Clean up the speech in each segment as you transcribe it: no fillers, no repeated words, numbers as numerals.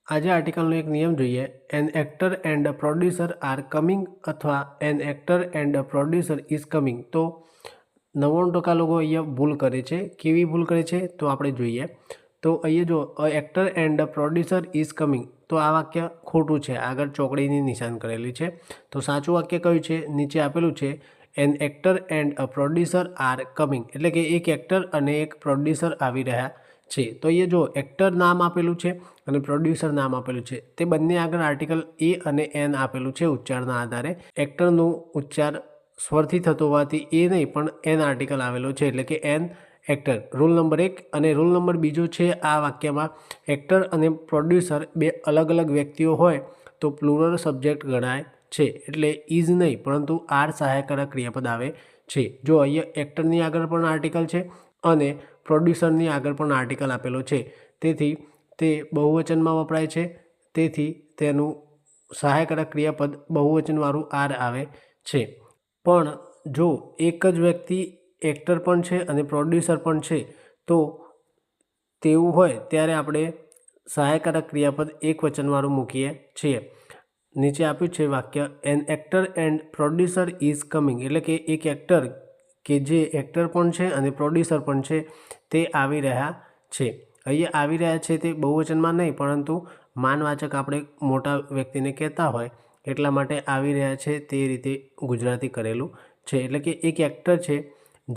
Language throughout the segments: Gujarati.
આજે આર્ટિકલનો એક નિયમ જોઈએ. An actor and producer are coming અથવા an actor and producer is coming. તો 99% લોકો અહીંયા ભૂલ કરે છે. કેવી ભૂલ કરે છે તો આપણે જોઈએ. તો અહીંયા જો actor and producer is coming, તો આ વાક્ય ખોટું છે. આગળ ચોકડીની નિશાન કરેલી છે. તો સાચું વાક્ય કયું છે? નીચે આપેલું છે N actor and producer are coming, એટલે કે એક એક્ટર અને એક પ્રોડ્યુસર આવી રહ્યા છે. તો અહીંયા જો એક્ટર નામ આપેલું છે અને પ્રોડ્યુસર નામ આપેલું છે. તે બંને આગળ આર્ટિકલ એ અને એન આપેલું છે ઉચ્ચારના આધારે. એક્ટરનું ઉચ્ચાર સ્વરથી થતો હોવાથી એ નહીં પણ એન આર્ટિકલ આવેલો છે, એટલે કે એન એક્ટર. રૂલ નંબર 1 અને રૂલ નંબર બીજો છે આ વાક્યમાં એક્ટર અને પ્રોડ્યુસર બે અલગ અલગ વ્યક્તિઓ હોય તો પ્લુરલ સબ્જેક્ટ ગણાય છે. એટલે ઇઝ નહીં પરંતુ આર સહાયકારક ક્રિયાપદ આવે છે. જો અહીંયા એક્ટરની આગળ પણ આર્ટિકલ છે અને પ્રોડ્યુસરની આગળ પણ આર્ટિકલ આપેલો છે, તેથી તે બહુવચનમાં વપરાય છે. તેથી તેનું સહાયકારક ક્રિયાપદ બહુવચનવાળું આર આવે છે. પણ જો એક જ વ્યક્તિ એક્ટર પણ છે અને પ્રોડ્યુસર પણ છે તો તેવું હોય ત્યારે આપણે સહાયકારક ક્રિયાપદ એક વચનવાળું મૂકીએ છીએ. નીચે આપ્યું છે વાક્ય N actor and producer is coming, એટલે કે એક એક્ટર કે જે એક્ટર પણ છે અને પ્રોડ્યુસર પણ છે તે આવી રહ્યા છે. અહીંયા આવી રહ્યા છે તે બહુવચનમાં નહીં પરંતુ માનવાચક આપણે મોટા વ્યક્તિને કહેતા હોય એટલા માટે આવી રહ્યા છે તે રીતે ગુજરાતી કરેલું છે. એટલે કે એક એક્ટર છે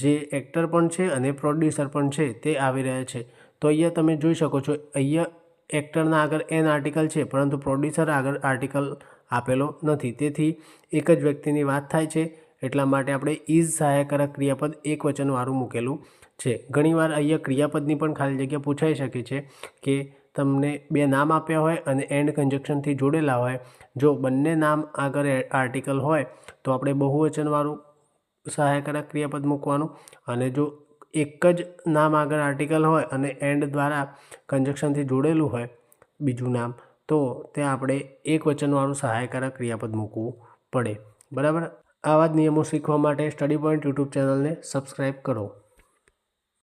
જે એક્ટર પણ છે અને પ્રોડ્યુસર પણ છે તે આવી રહ્યા છે. તો અહીંયા તમે જોઈ શકો છો, અહીંયા એક્ટરના આગળ એન આર્ટિકલ છે પરંતુ પ્રોડ્યુસર આગળ આર્ટિકલ આપેલો નથી. તેથી એક જ વ્યક્તિની વાત થાય છે એટલા માટે આપણે ઇઝ સહાયકારક ક્રિયાપદ એક વચનવાળું મૂકેલું છે. ઘણીવાર અહીંયા ક્રિયાપદની પણ ખાલી જગ્યા પૂછાઈ શકે છે કે તમને બે નામ આપ્યા હોય અને એન્ડ કન્જક્શનથી જોડેલા હોય. જો બંને નામ આગળ આર્ટિકલ હોય તો આપણે બહુવચનવાળું સહાયકારક ક્રિયાપદ મૂકવાનું, અને જો એક જ નામ આગળ આર્ટિકલ હોય અને એન્ડ દ્વારા કન્જક્શનથી જોડેલું હોય બીજું નામ, તો ત્યાં આપણે એક વચનવાળું સહાયકારક ક્રિયાપદ મૂકવું પડે. બરાબર. આવા જ નિયમો શીખવા માટે સ્ટડી પોઈન્ટ યુટ્યુબ ચેનલને સબસ્ક્રાઈબ કરો.